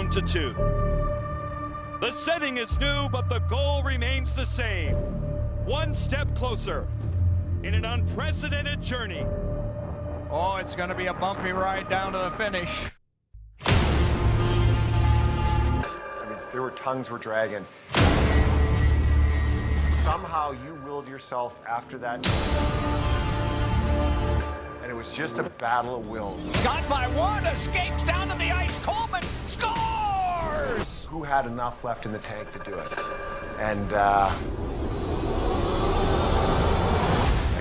2. The setting is new, but the goal remains the same. One step closer in an unprecedented journey. Oh, it's going to be a bumpy ride down to the finish. I mean, there were tongues were dragging. Somehow you willed yourself after that. And it was just a battle of wills. Got by one, escapes down to the ice. Coleman scores! Who had enough left in the tank to do it? And I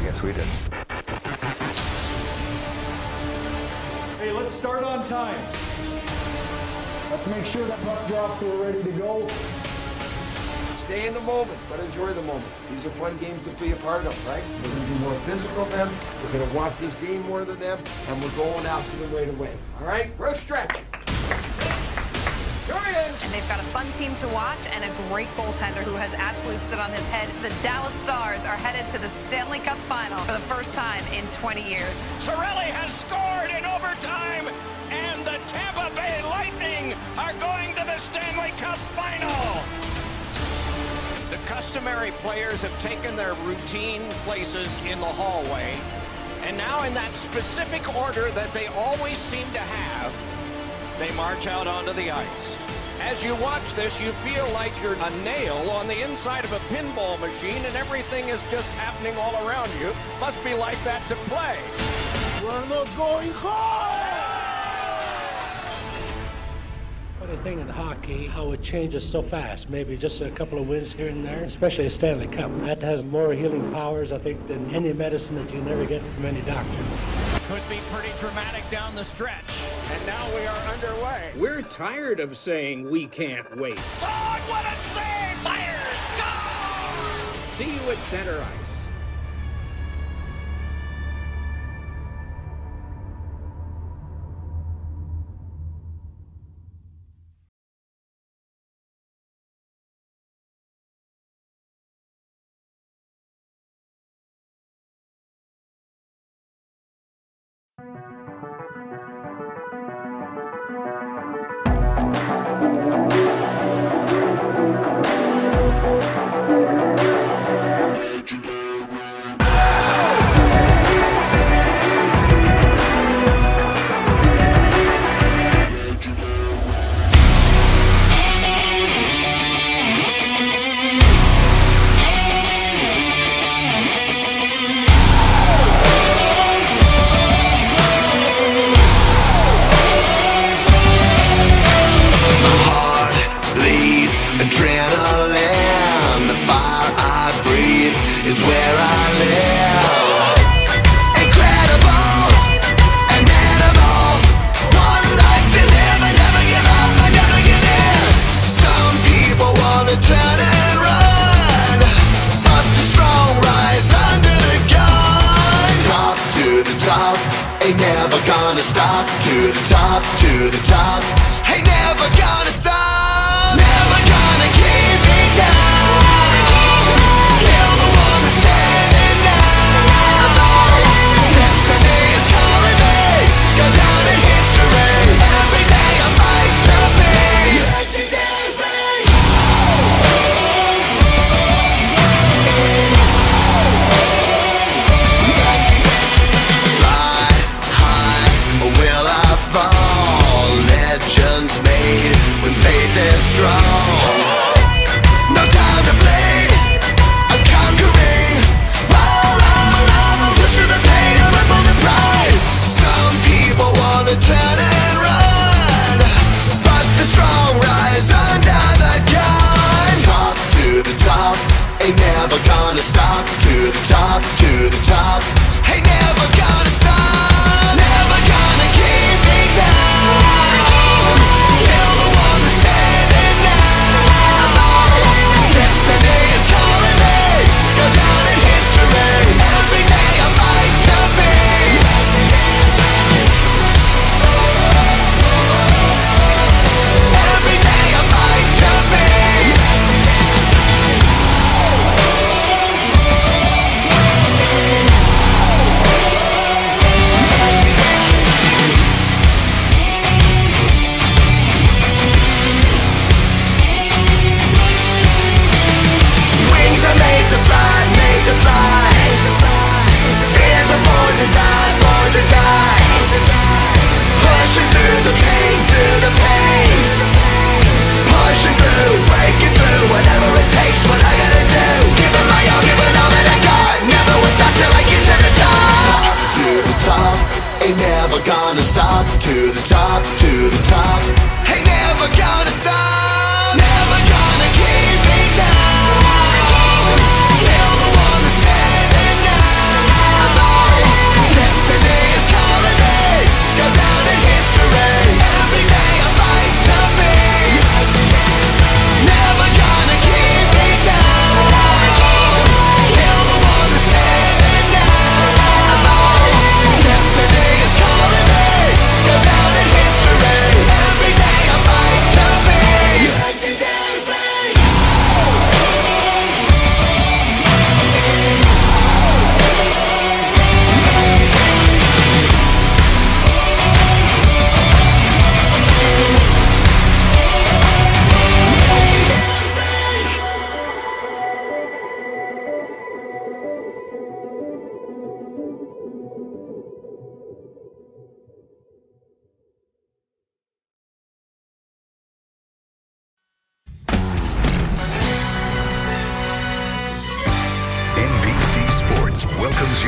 guess we did. Hey, let's start on time. Let's make sure that puck drops are ready to go. Stay in the moment, but enjoy the moment. These are fun games to be a part of, right? We're going to be more physical than them. We're going to want this game more than them, and we're going after them right away. All right? We're stretching. Here he is. And they've got a fun team to watch and a great goaltender who has absolutely stood on his head. The Dallas Stars are headed to the Stanley Cup final for the first time in 20 years. Cirelli has scored in overtime, and the Tampa Bay Lightning are going to the Stanley Cup final. The customary players have taken their routine places in the hallway, and now in that specific order that they always seem to have, they march out onto the ice. As you watch this, you feel like you're a nail on the inside of a pinball machine and everything is just happening all around you. Must be like that to play. We're not going home! Funny thing in hockey, how it changes so fast. Maybe just a couple of wins here and there, especially a Stanley Cup. That has more healing powers, I think, than any medicine that you never get from any doctor. Could be pretty dramatic down the stretch. And now we are underway. We're tired of saying we can't wait. Oh, what a save! Fires! Go! See you at center ice. Adrenaline, the fire I breathe is where I live. Incredible, inimitable. One life to live, I never give up, I never give in. Some people wanna turn and run, but the strong rise under the gun. Top to the top, ain't never gonna stop. To the top, ain't never gonna stop. Never gonna keep me down. Still the one that's standing now. Destiny is calling me. Go down in history. Every day I fight to be legendary. Fly high, or will I fall? Legends made when faith is strong. No time to bleed, I'm conquering. Roll on my love, I'll push through the pain, I'm up for the prize. Some people wanna turn and run, but the strong rise under the gun. Top to the top, ain't never gonna stop. To the top, ain't never gonna stop. Never gonna keep me down. Still the one that's standing now. Destiny is calling me. Go down in history. Every day I fight to be legendary. Every day I fight to be legendary.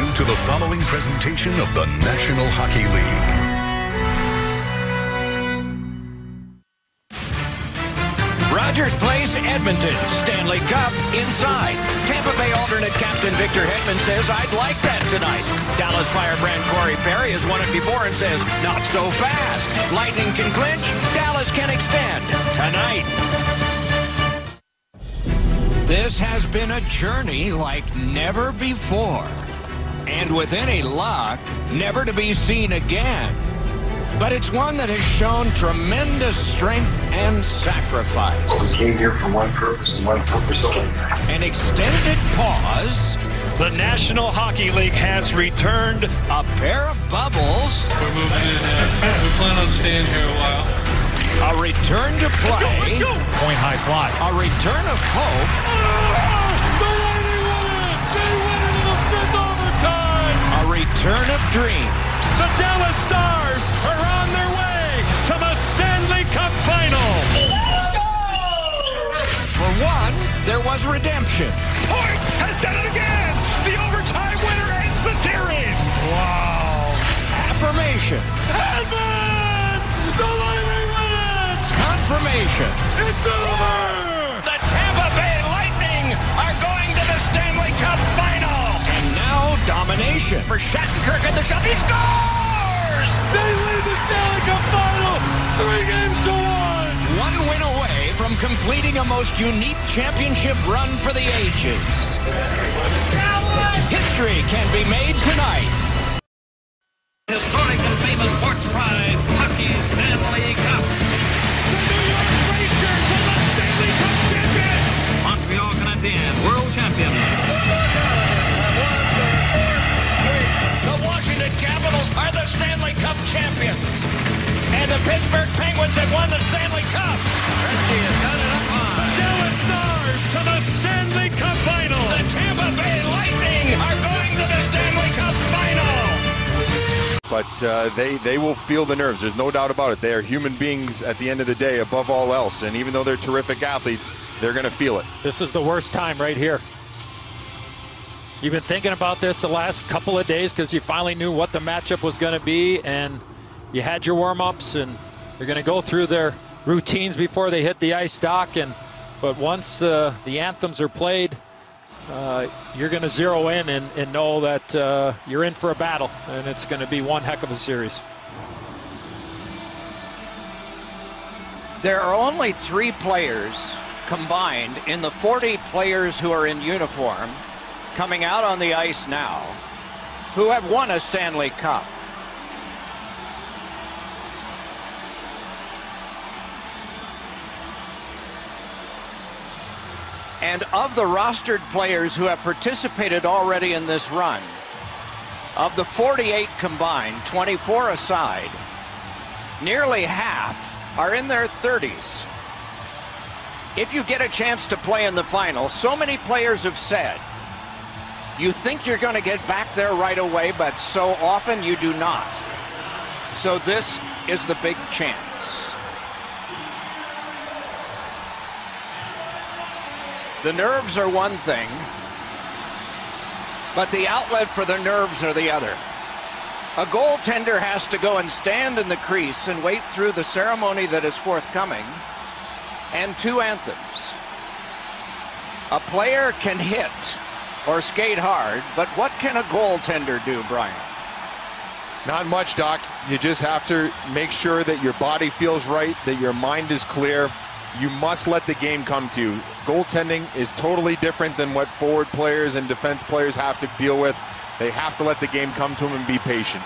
you to the following presentation of the National Hockey League. Rogers Place, Edmonton, Stanley Cup inside. Tampa Bay alternate captain Victor Hedman says, I'd like that tonight. Dallas Firebrand Corey Perry has won it before and says, not so fast. Lightning can clinch, Dallas can extend tonight. This has been a journey like never before. And with any luck, never to be seen again. But it's one that has shown tremendous strength and sacrifice. We came here for one purpose and one purpose only. An extended pause. The National Hockey League has returned. A pair of bubbles. We're moving in there. We plan on staying here a while. A return to play. Let's go. Point high slot. A return of hope. The Lightning win it! They win it in the fifth overtime! A return of dreams. The Dallas Stars are on their way to the Stanley Cup Final. For one, there was redemption. Point has done it again. The overtime winner ends the series. Wow. Affirmation. Edmund! The Lightning win it! Confirmation. It's over! The Tampa Bay Lightning are going to the Stanley Cup Final. And now domination for Shattenkirk at the shot. He scores! They lead the Stanley Cup Final 3-1. One win away from completing a most unique championship run for the ages. History can be made tonight. Historic and famous sports prize, Hockey Stanley Cup. The New York Rangers are the Stanley Cup champions. Montreal Canadiens, world champions. The Washington Capitals are the Stanley Cup champions. And the Pittsburgh Penguins have won the Stanley Cup. Gretzky has got it up high. Dallas Stars to the Stanley Cup Final. The Tampa Bay Lightning are going to the Stanley Cup Final. But they will feel the nerves. There's no doubt about it. They are human beings at the end of the day, above all else. And even though they're terrific athletes, they're going to feel it. This is the worst time right here. You've been thinking about this the last couple of days because you finally knew what the matchup was going to be, and you had your warm-ups, and they're going to go through their routines before they hit the ice dock. But once the anthems are played, you're going to zero in and know that you're in for a battle, and it's going to be one heck of a series. There are only 3 players combined in the 40 players who are in uniform coming out on the ice now who have won a Stanley Cup. And of the rostered players who have participated already in this run, of the 48 combined, 24 aside, nearly half are in their 30s. If you get a chance to play in the final, so many players have said, you think you're going to get back there right away, but so often you do not. So this is the big chance. The nerves are one thing, but the outlet for the nerves are the other. A goaltender has to go and stand in the crease and wait through the ceremony that is forthcoming, and 2 anthems. A player can hit or skate hard, but what can a goaltender do, Brian? Not much, Doc. You just have to make sure that your body feels right, that your mind is clear. You must let the game come to you. Goaltending is totally different than what forward players and defense players have to deal with. They have to let the game come to them and be patient.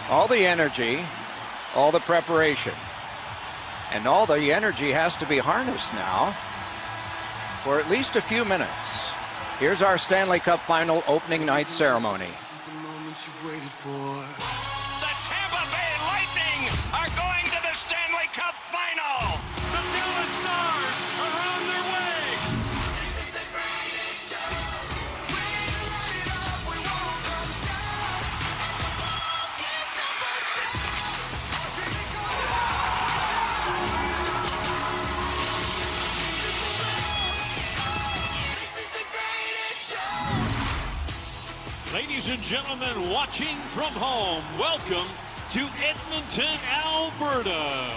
All the energy, all the preparation, and all the energy has to be harnessed now for at least a few minutes. Here's our Stanley Cup Final opening night ceremony. The Tampa Bay Lightning are going to the Stanley Cup Final. The Dallas Stars are on their way. This is the greatest show. We light it up, we won't come down. And the balls can't stop us now. This is the greatest show. Ladies and gentlemen watching from home, welcome to Edmonton, Alberta.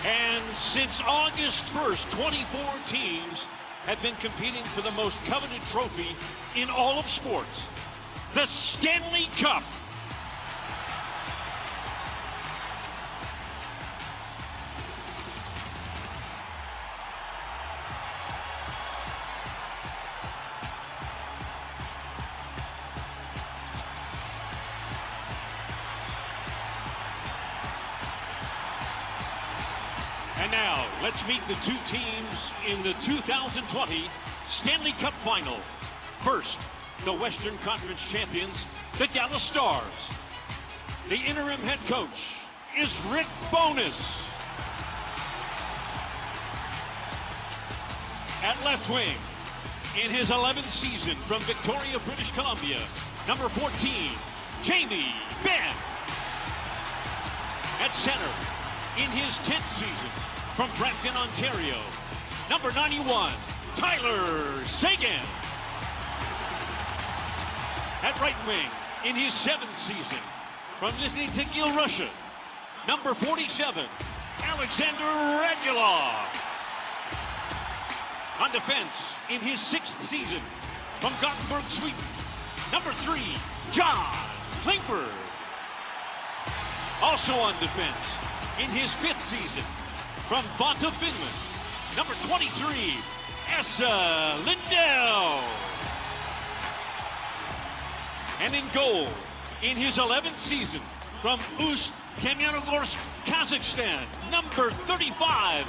And since August 1st, 24 teams have been competing for the most coveted trophy in all of sports, the Stanley Cup. And now, let's meet the two teams in the 2020 Stanley Cup Final. First, the Western Conference champions, the Dallas Stars. The interim head coach is Rick Bowness. At left wing, in his 11th season from Victoria, British Columbia, number 14, Jamie Benn. At center, in his 10th season from Brampton, Ontario, number 91, Tyler Seguin. At right wing, in his 7th season from Nizhny Tagil, Russia, number 47, Alexander Radulov. On defense, in his 6th season from Gothenburg, Sweden, number 3, John Klingberg. Also on defense, in his 5th season from Vantaa, Finland, number 23, Esa Lindell. And in goal, in his 11th season from Ust-Kamyanogorsk, Kazakhstan, number 35,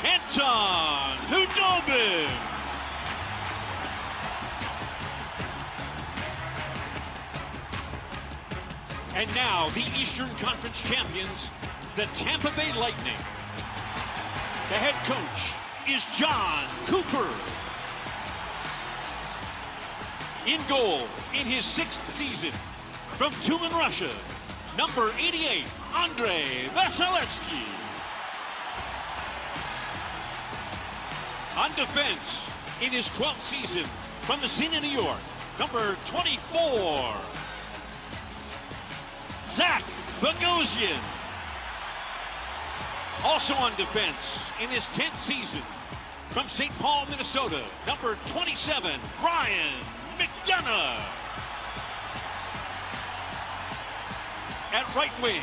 Anton Khudobin. And now the Eastern Conference champions, the Tampa Bay Lightning. The head coach is John Cooper. In goal, in his 6th season, from Tumen, Russia, number 88, Andrei Vasilevsky. On defense, in his 12th season, from the Messina, New York, number 24, Zach Bogosian. Also on defense, in his 10th season, from St. Paul, Minnesota, number 27, Ryan McDonough. At right wing,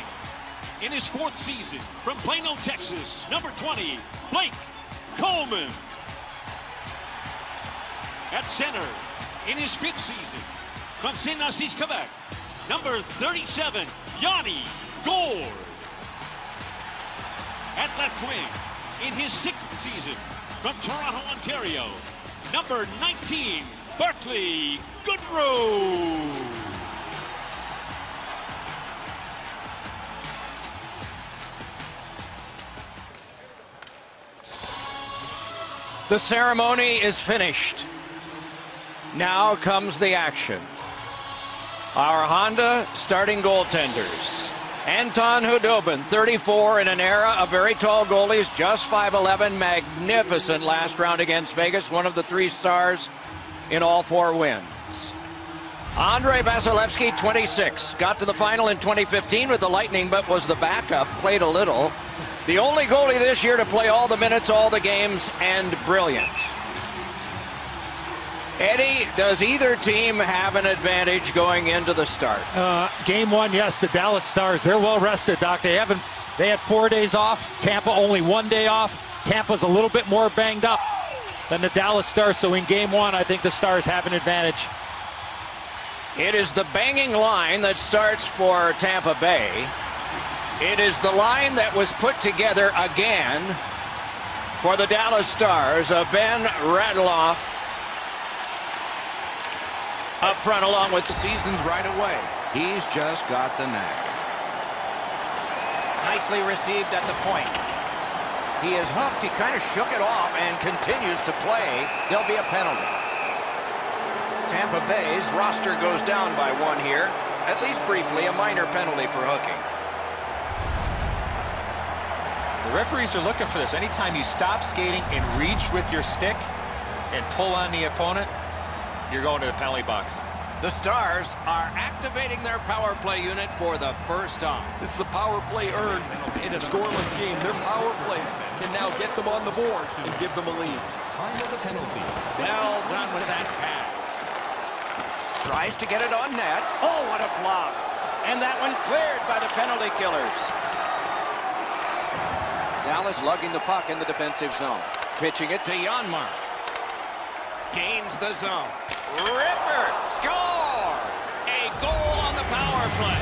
in his 4th season, from Plano, Texas, number 20, Blake Coleman. At center, in his 5th season, from Saint-Narcisse, Quebec, number 37, Yanni Gourde. At left wing, in his 6th season, from Toronto, Ontario, number 19, Barclay Goodrow. The ceremony is finished. Now comes the action. Our Honda starting goaltenders. Anton Khudobin, 34, in an era of very tall goalies, just 5'11", magnificent last round against Vegas, one of the 3 stars in all 4 wins. Andrei Vasilevsky, 26, got to the final in 2015 with the Lightning, but was the backup, played a little. The only goalie this year to play all the minutes, all the games, and brilliant. Eddie, does either team have an advantage going into the start? Game 1, yes, the Dallas Stars. They're well rested, Doc. They had 4 days off. Tampa only 1 day off. Tampa's a little bit more banged up than the Dallas Stars. So in Game 1, I think the Stars have an advantage. It is the banging line that starts for Tampa Bay. It is the line that was put together again for the Dallas Stars of Ben Radulov up front along with the seasons right away. He's just got the knack. Nicely received at the point. He is hooked. He kind of shook it off and continues to play. There'll be a penalty. Tampa Bay's roster goes down by 1 here. At least briefly, a minor penalty for hooking. The referees are looking for this. Anytime you stop skating and reach with your stick and pull on the opponent, you're going to the penalty box. The Stars are activating their power play unit for the first time. This is a power play earned in a scoreless game. Their power play can now get them on the board and give them a lead. Time of the penalty. Well done with that pass. Tries to get it on net. Oh, what a block. And that one cleared by the penalty killers. Dallas lugging the puck in the defensive zone. Pitching it to Janmark. Gains the zone. Ripper! Score! A goal on the power play.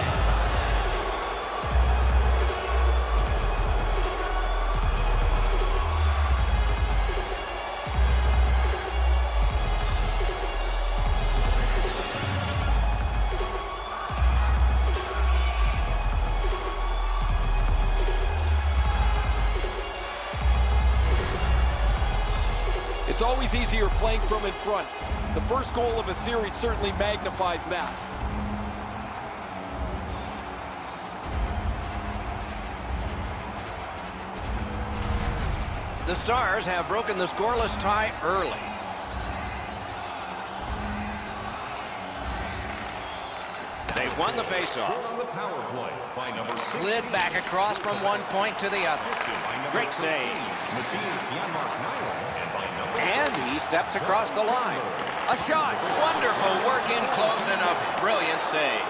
It's always easier playing from in front. The first goal of a series certainly magnifies that. The Stars have broken the scoreless tie early. They've won the faceoff. Slid back across from one point to the other. Great save. And he steps across the line. A shot. Wonderful work in close and a brilliant save.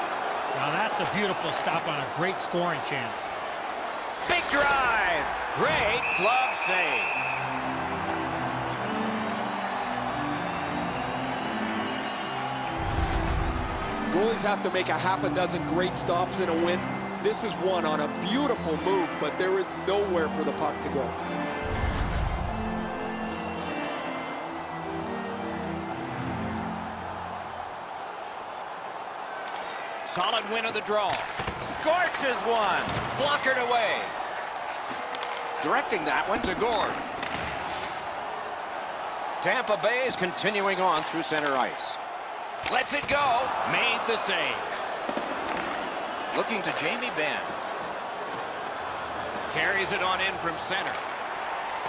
Now that's a beautiful stop on a great scoring chance. Big drive. Great glove save. Goalies have to make a half a dozen great stops in a win. This is one on a beautiful move, but there is nowhere for the puck to go. Solid win of the draw. Scorches one. Blockered away. Directing that one to Gord. Tampa Bay is continuing on through center ice. Lets it go. Made the save. Looking to Jamie Benn. Carries it on in from center.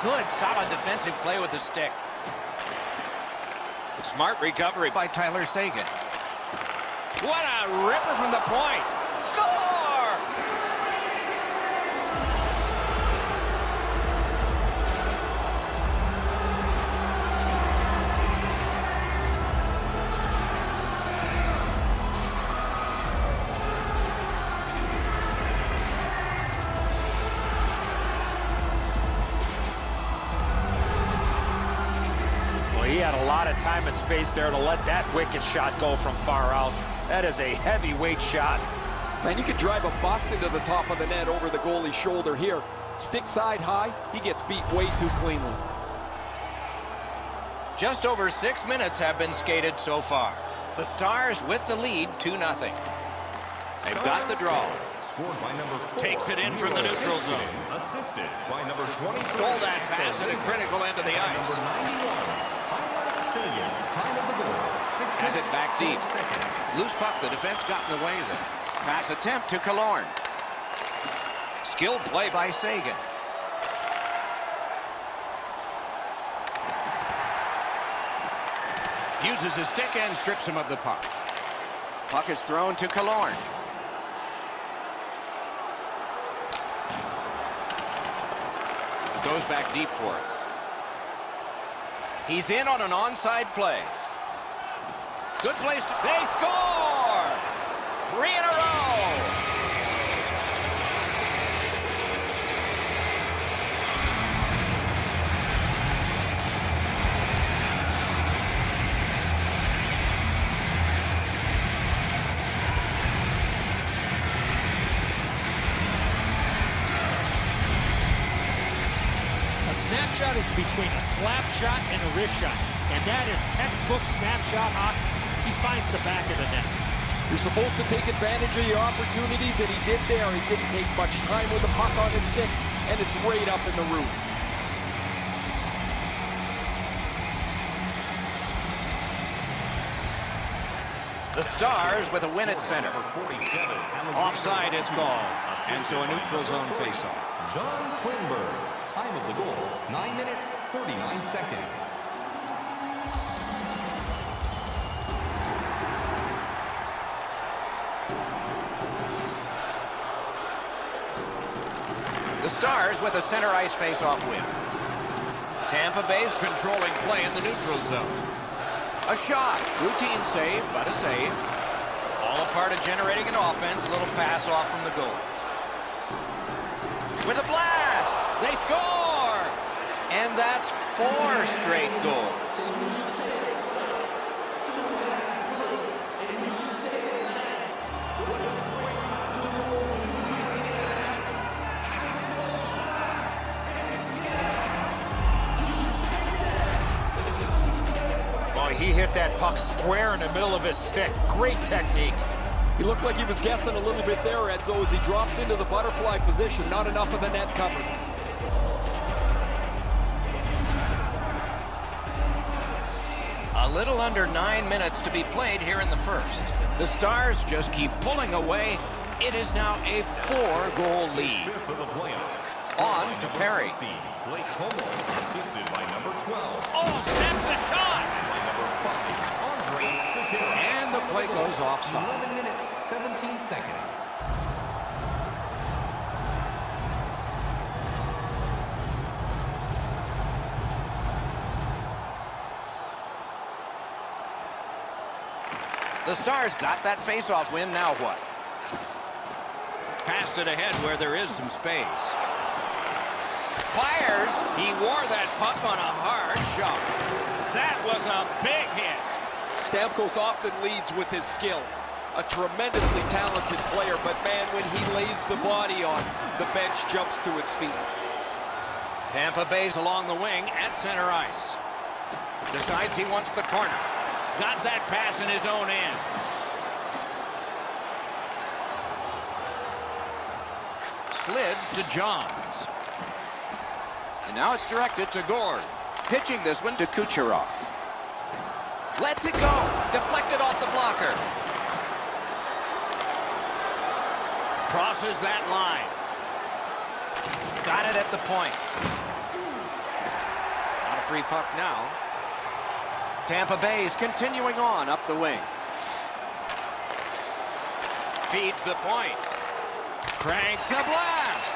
Good, solid defensive play with the stick. Smart recovery by Tyler Seguin. What a ripper from the point. Score! He had a lot of time and space there to let that wicked shot go from far out. That is a heavyweight shot. Man, you could drive a bus into the top of the net over the goalie's shoulder here. Stick side high, he gets beat way too cleanly. Just over 6 minutes have been skated so far. The Stars with the lead 2-0. They've got the draw. Takes it in from the neutral zone. Assisted by number 20. Stole that pass at a critical end of the ice. Has it back deep. Loose puck, the defense got in the way there. Pass attempt to Killorn. Skilled play by Seguin. Uses his stick and strips him of the puck. Puck is thrown to Killorn. Goes back deep for it. He's in on an onside play. Good place to... They score! 3 in a row! A snapshot is between a slap shot and a wrist shot, and that is textbook snapshot hockey. He finds the back of the net. You're supposed to take advantage of your opportunities, and he did there. He didn't take much time with the puck on his stick, and it's right up in the roof. The Stars with a win at center. Offside is called, and so a neutral zone faceoff. John Klingberg. Time of the goal, 9 minutes, 49 seconds. The Stars with a center ice face-off win. Tampa Bay's controlling play in the neutral zone. A shot. Routine save, but a save. All a part of generating an offense. A little pass off from the goal. With a blast! They score! And that's 4 straight goals. He hit that puck square in the middle of his stick. Great technique. He looked like he was guessing a little bit there, Edzo, as he drops into the butterfly position. Not enough of the net covered. A little under 9 minutes to be played here in the first. The Stars just keep pulling away. It is now a 4-goal lead. On to Perry. Oh, snaps the shot! And the play goes offside. 11 minutes, 17 seconds. The Stars got that face-off win. Now what? Passed it ahead where there is some space. Fires. He wore that puck on a hard shot. That was a big hit. Stamkos often leads with his skill. A tremendously talented player, but man, when he lays the body on, the bench jumps to its feet. Tampa Bay's along the wing at center ice. Decides he wants the corner. Got that pass in his own end. Slid to Johns. And now it's directed to Gord. Pitching this one to Kucherov. Lets it go. Deflected off the blocker. Crosses that line. Got it at the point. Not a free puck now. Tampa Bay's continuing on up the wing. Feeds the point. Cranks the blast.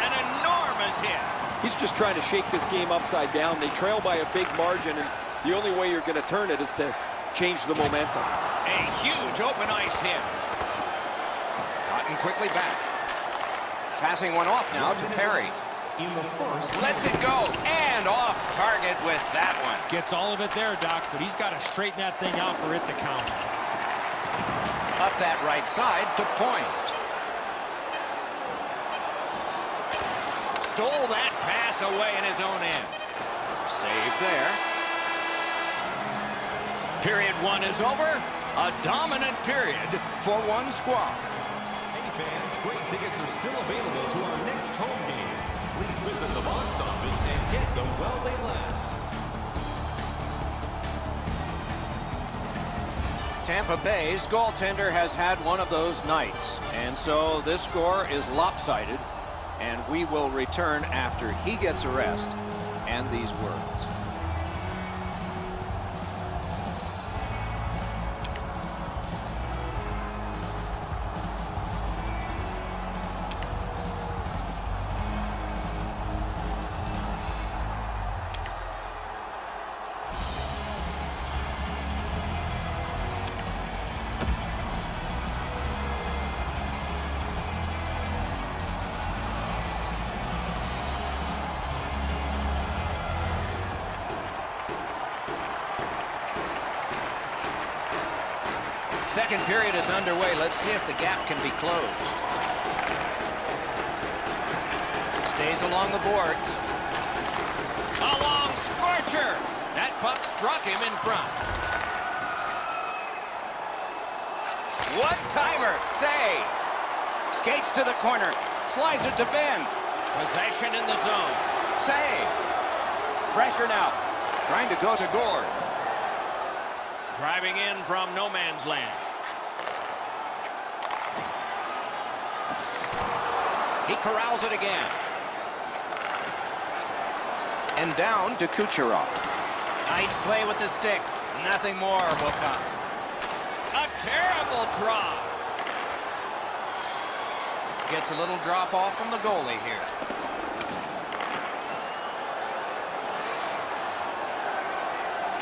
An enormous hit. He's just trying to shake this game upside down. They trail by a big margin, and the only way you're going to turn it is to change the momentum. A huge open ice hit. Gotten quickly back. Passing one off now to Perry. Lets it go, and off target with that one. Gets all of it there, Doc, but he's got to straighten that thing out for it to count. Up that right side to Point. Stole that pass away in his own end. Save there. Period 1 is over. A dominant period for one squad. Hey fans, great tickets are still available to our next home game. Please visit the box office and get them while they last. Tampa Bay's goaltender has had one of those nights, and so this score is lopsided, and we will return after he gets a rest and these words. Second period is underway. Let's see if the gap can be closed. Stays along the boards. A long scorcher. That puck struck him in front. One-timer. Save. Skates to the corner. Slides it to Ben. Possession in the zone. Save. Pressure now. Trying to go to Gord. Driving in from no man's land. He corrals it again. And down to Kucherov. Nice play with the stick. Nothing more will come. A terrible draw. Gets a little drop off from the goalie here.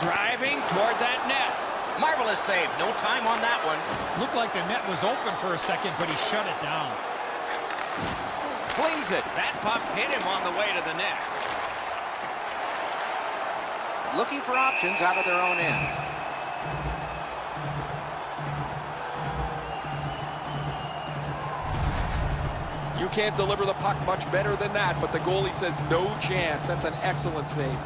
Driving toward that net. Marvelous save. No time on that one. Looked like the net was open for a second, but he shut it down. Flings it. That puck hit him on the way to the net. Looking for options out of their own end. You can't deliver the puck much better than that, but the goalie says no chance. That's an excellent save.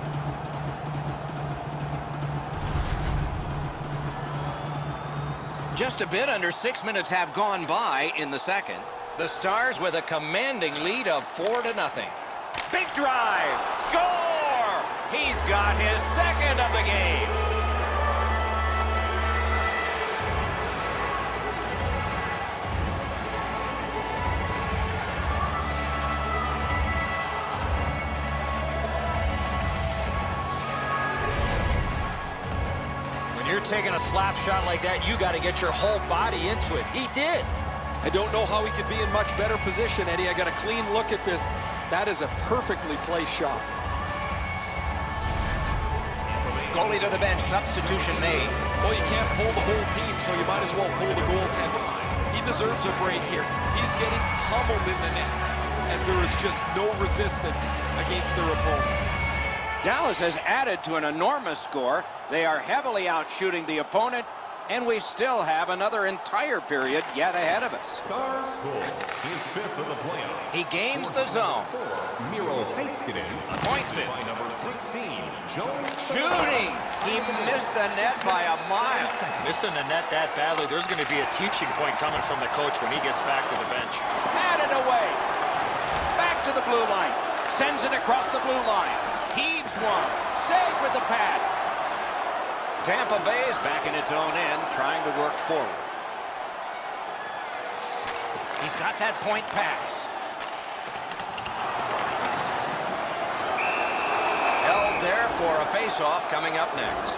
Just a bit under 6 minutes have gone by in the second. The Stars with a commanding lead of 4-0. Big drive. Score! He's got his second of the game. You're taking a slap shot like that, you got to get your whole body into it. He did. I don't know how he could be in much better position, Eddie. I got a clean look at this. That is a perfectly placed shot. Goalie to the bench. Substitution made. Well, you can't pull the whole team, so you might as well pull the goaltender. He deserves a break here. He's getting pummeled in the net, as there is just no resistance against their opponent. Dallas has added to an enormous score. They are heavily out shooting the opponent, and we still have another entire period yet ahead of us. Stars score his fifth of the playoffs. He gains the zone. Miro Heiskanen Points it. by number 16, Jones. Shooting. He missed the net by a mile. Missing the net that badly, there's going to be a teaching point coming from the coach when he gets back to the bench. Batted away. Back to the blue line. Sends it across the blue line. Heaves one. Save with the pad. Tampa Bay is back in its own end, trying to work forward. He's got that point pass. Held there for a face-off coming up next.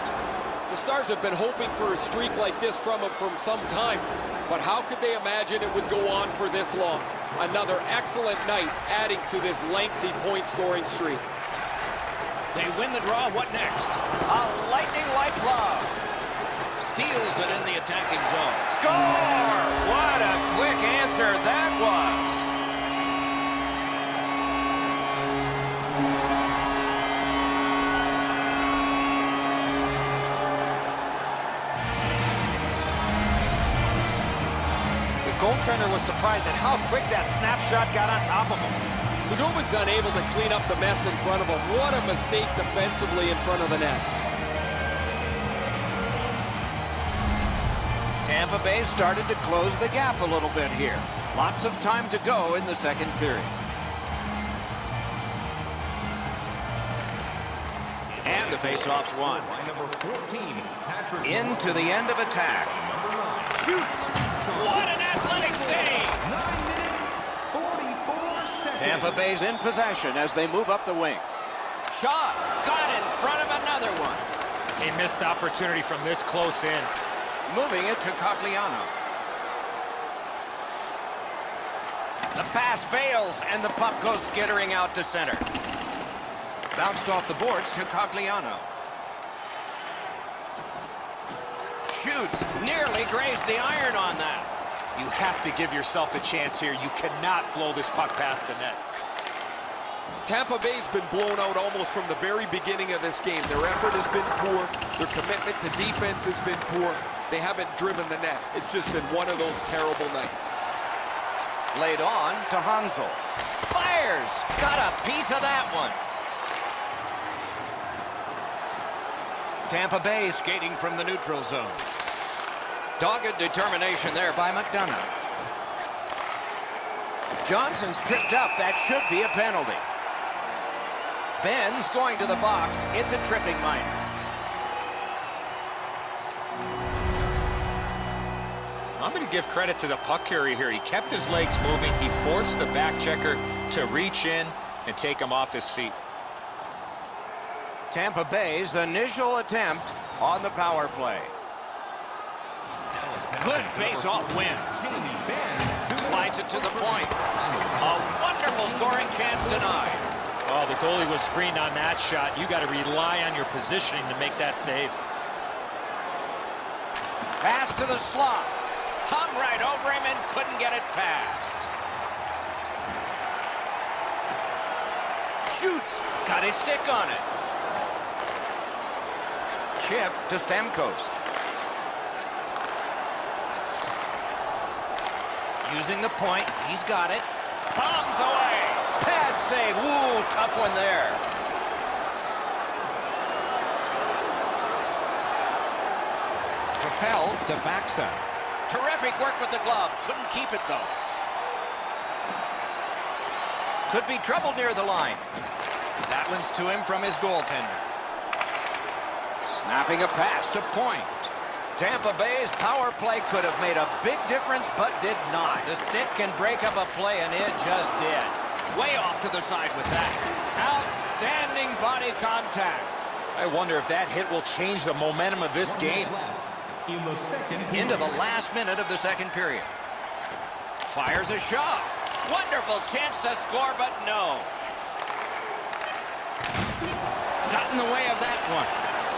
The Stars have been hoping for a streak like this from him from some time, but how could they imagine it would go on for this long? Another excellent night adding to this lengthy point-scoring streak. They win the draw. What next? A lightning-like glove. Steals it in the attacking zone. Score! What a quick answer that was. The goaltender was surprised at how quick that snapshot got on top of him. Ludovic's unable to clean up the mess in front of him. What a mistake defensively in front of the net. Tampa Bay started to close the gap a little bit here. Lots of time to go in the second period. And the faceoff's won. Into the end of attack. Shoots. What an athletic save. Tampa Bay's in possession as they move up the wing. Shot. Got in front of another one. A missed opportunity from this close in. Moving it to Cogliano. The pass fails, and the puck goes skittering out to center. Bounced off the boards to Cogliano. Shoots. Nearly grazed the iron on that. You have to give yourself a chance here. You cannot blow this puck past the net. Tampa Bay's been blown out almost from the very beginning of this game. Their effort has been poor. Their commitment to defense has been poor. They haven't driven the net. It's just been one of those terrible nights. Laid on to Hansel. Fires! Got a piece of that one. Tampa Bay skating from the neutral zone. Dogged determination there by McDonough. Johnson's tripped up. That should be a penalty. Ben's going to the box. It's a tripping minor. I'm going to give credit to the puck carrier here. He kept his legs moving. He forced the back checker to reach in and take him off his feet. Tampa Bay's initial attempt on the power play. Good face-off win. slides it to the point. A wonderful scoring chance denied. Oh, the goalie was screened on that shot. You got to rely on your positioning to make that save. Pass to the slot. Hung right over him and couldn't get it past. Shoots. Got his stick on it. Chip to Stamkos. Using the point. He's got it. Bombs away. Pad save. Ooh, tough one there. Propel to backside. Terrific work with the glove. Couldn't keep it, though. Could be trouble near the line. That one's to him from his goaltender. Snapping a pass to point. Tampa Bay's power play could have made a big difference, but did not. The stick can break up a play, and it just did. Way off to the side with that. Outstanding body contact. I wonder if that hit will change the momentum of this game. Into the last minute of the second period. Fires a shot. Wonderful chance to score, but no. Got in the way of that one.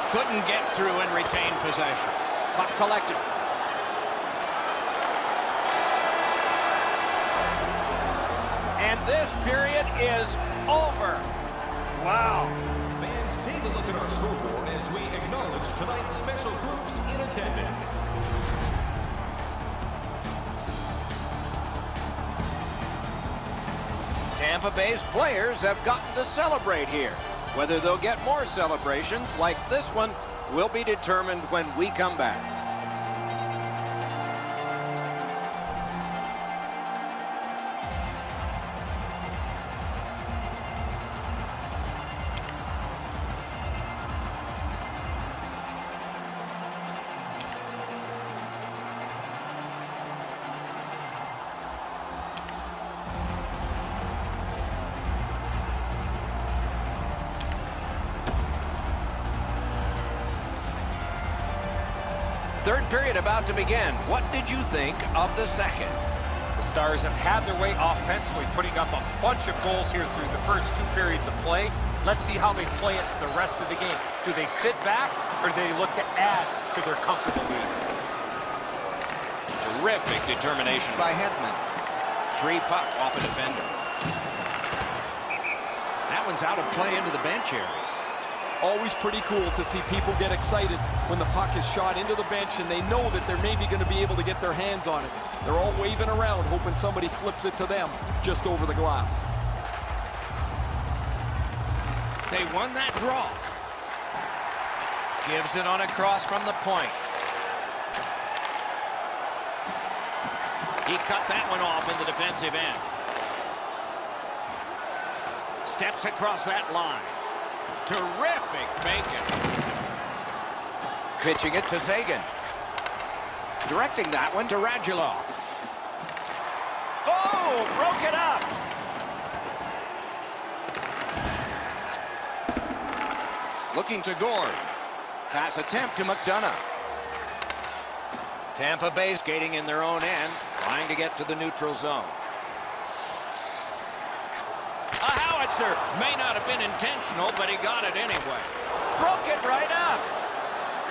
Couldn't get through and retain possession. Puck collected. And this period is over. Wow. Fans, take a look at our scoreboard as we acknowledge tonight's special groups in attendance. Tampa Bay's players have gotten to celebrate here. Whether they'll get more celebrations like this one will be determined when we come back. Third period about to begin. What did you think of the second? The Stars have had their way offensively, putting up a bunch of goals here through the first 2 periods of play. Let's see how they play it the rest of the game. Do they sit back, or do they look to add to their comfortable lead? Terrific determination by Hedman. Free puck off a defender. That one's out of play into the bench area. Always pretty cool to see people get excited when the puck is shot into the bench and they know that they're maybe going to be able to get their hands on it. They're all waving around, hoping somebody flips it to them just over the glass. They won that draw. Gives it on a cross from the point. He cut that one off in the defensive end. Steps across that line. Terrific faking. Pitching it to Sagan. Directing that one to Radulov. Oh, broke it up. Looking to Gord. Pass attempt to McDonough. Tampa Bay skating in their own end, trying to get to the neutral zone. A howitzer may not have been intentional, but he got it anyway. Broke it right up.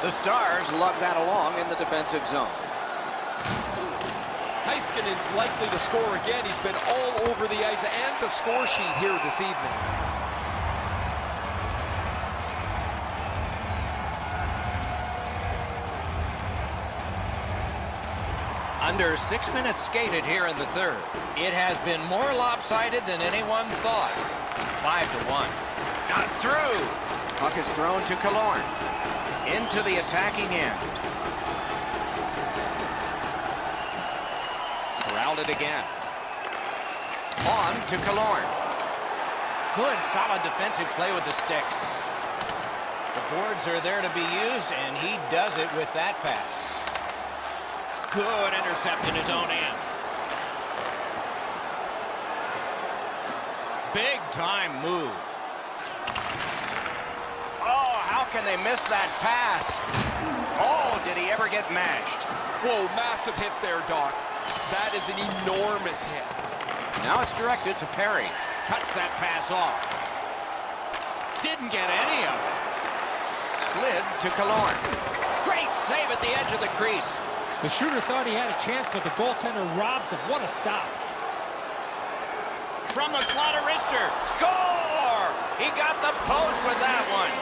The Stars lug that along in the defensive zone. Heiskanen's likely to score again. He's been all over the ice and the score sheet here this evening. Under 6 minutes skated here in the third. It has been more lopsided than anyone thought. 5-1. Not through. Puck is thrown to Killorn. Into the attacking end. Corralled it again. On to Killorn. Good, solid defensive play with the stick. The boards are there to be used, and he does it with that pass. Good intercept in his own end. Big time move. Oh, how can they miss that pass? Oh, did he ever get mashed? Whoa, massive hit there, Doc. That is an enormous hit. Now it's directed to Perry. Cuts that pass off. Didn't get any of it. Slid to Killorn. Great save at the edge of the crease. The shooter thought he had a chance, but the goaltender robs him. What a stop. From the slot of wrister. Score! He got the post with that one.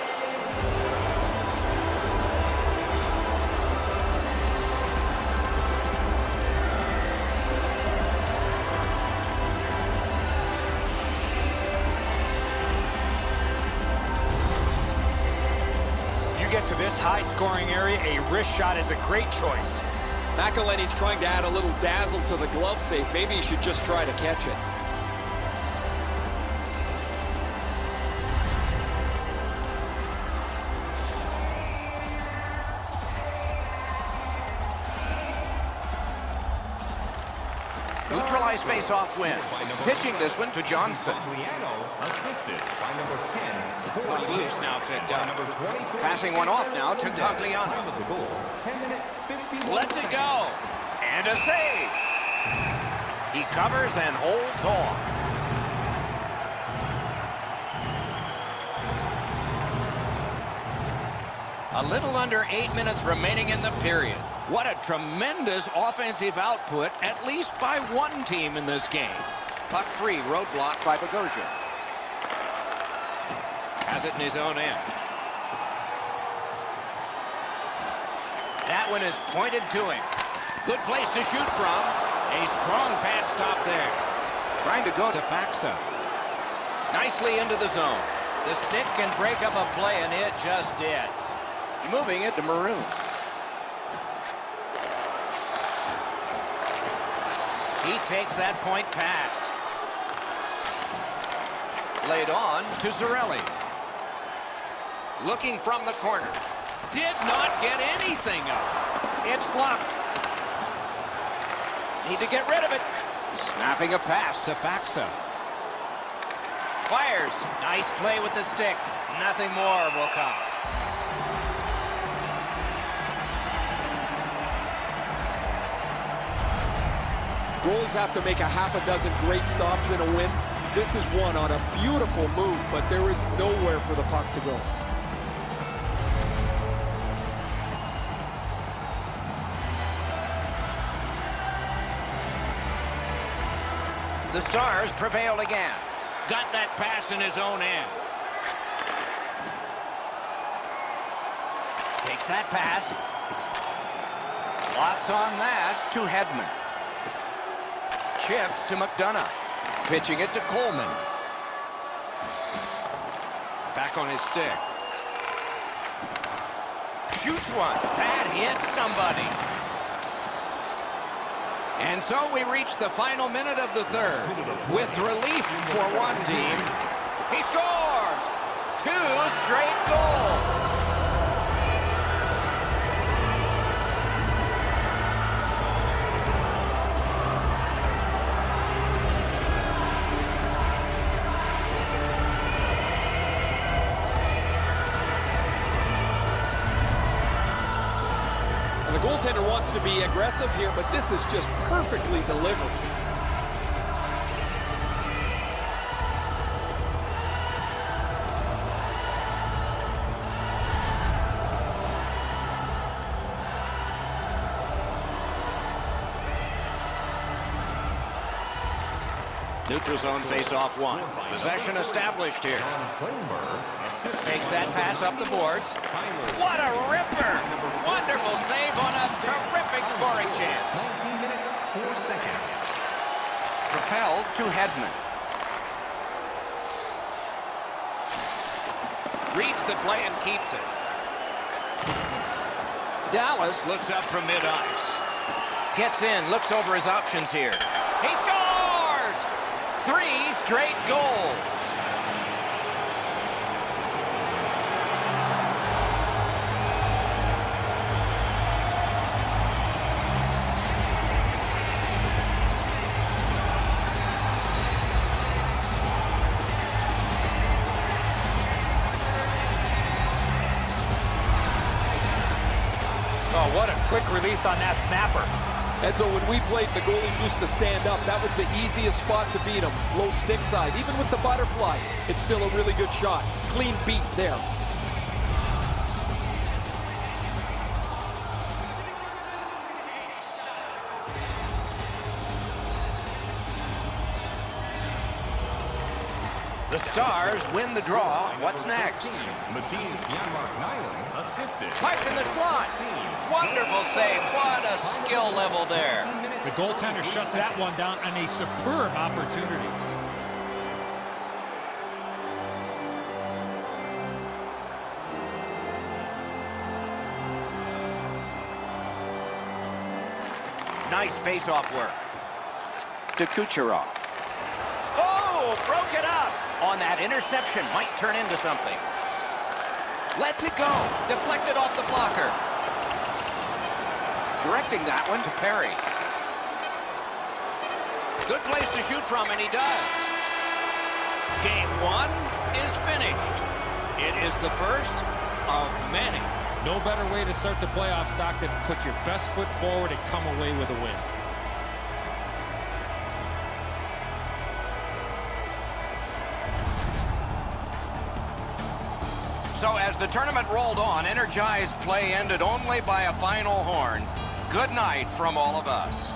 You get to this high-scoring area, a wrist shot is a great choice. McElhinney's trying to add a little dazzle to the glove save. Maybe he should just try to catch it. Neutralized face-off win. Pitching this one to Johnson. Good loose now picked up. Passing one off now to Cogliano. Lets it go. And a save. He covers and holds on. A little under 8 minutes remaining in the period. What a tremendous offensive output, at least by one team in this game. Puck free, roadblock by Bogosian. Has it in his own end. That one is pointed to him. Good place to shoot from. A strong pad stop there. Trying to go to Faxa. Nicely into the zone. The stick can break up a play, and it just did. Moving it to Maroon. He takes that point pass. Laid on to Zarelli. Looking from the corner. Did not get anything up. It's blocked. Need to get rid of it. Snapping a pass to Faxa. Fires. Nice play with the stick. Nothing more will come. Goalies have to make a half a dozen great stops in a win. This is one on a beautiful move, but there is nowhere for the puck to go. The Stars prevail again. Got that pass in his own end. Takes that pass. Lots on that to Hedman. Chip to McDonough. Pitching it to Coleman. Back on his stick. Shoots one. That hit somebody. And so we reach the final minute of the third. With relief for one team. He scores! 2 straight goals. The goaltender wants to be aggressive here, but this is just perfectly delivered. Neutral zone face-off one. Possession established here. Takes that pass up the boards. What a ripper! Wonderful save on a terrific scoring chance. Propelled to Hedman. Reads the play and keeps it. Dallas looks up from mid-ice. Gets in, looks over his options here. He scores! 3 straight goals. Oh, what a quick release on that snapper. And so when we played, the goalies used to stand up. That was the easiest spot to beat them. Low stick side. Even with the butterfly, it's still a really good shot. Clean beat there. The Stars win the draw. What's next? Piped in the slot. Wonderful save. What a skill level there. The goaltender shuts that one down on a superb opportunity. Nice face-off work. To Kucherov. Oh, broke it up. On that interception, might turn into something. Lets it go. Deflected off the blocker. Directing that one to Perry. Good place to shoot from, and he does. Game 1 is finished. It is the first of many. No better way to start the playoffs, Doc, than put your best foot forward and come away with a win. So as the tournament rolled on, energized play ended only by a final horn. Good night from all of us.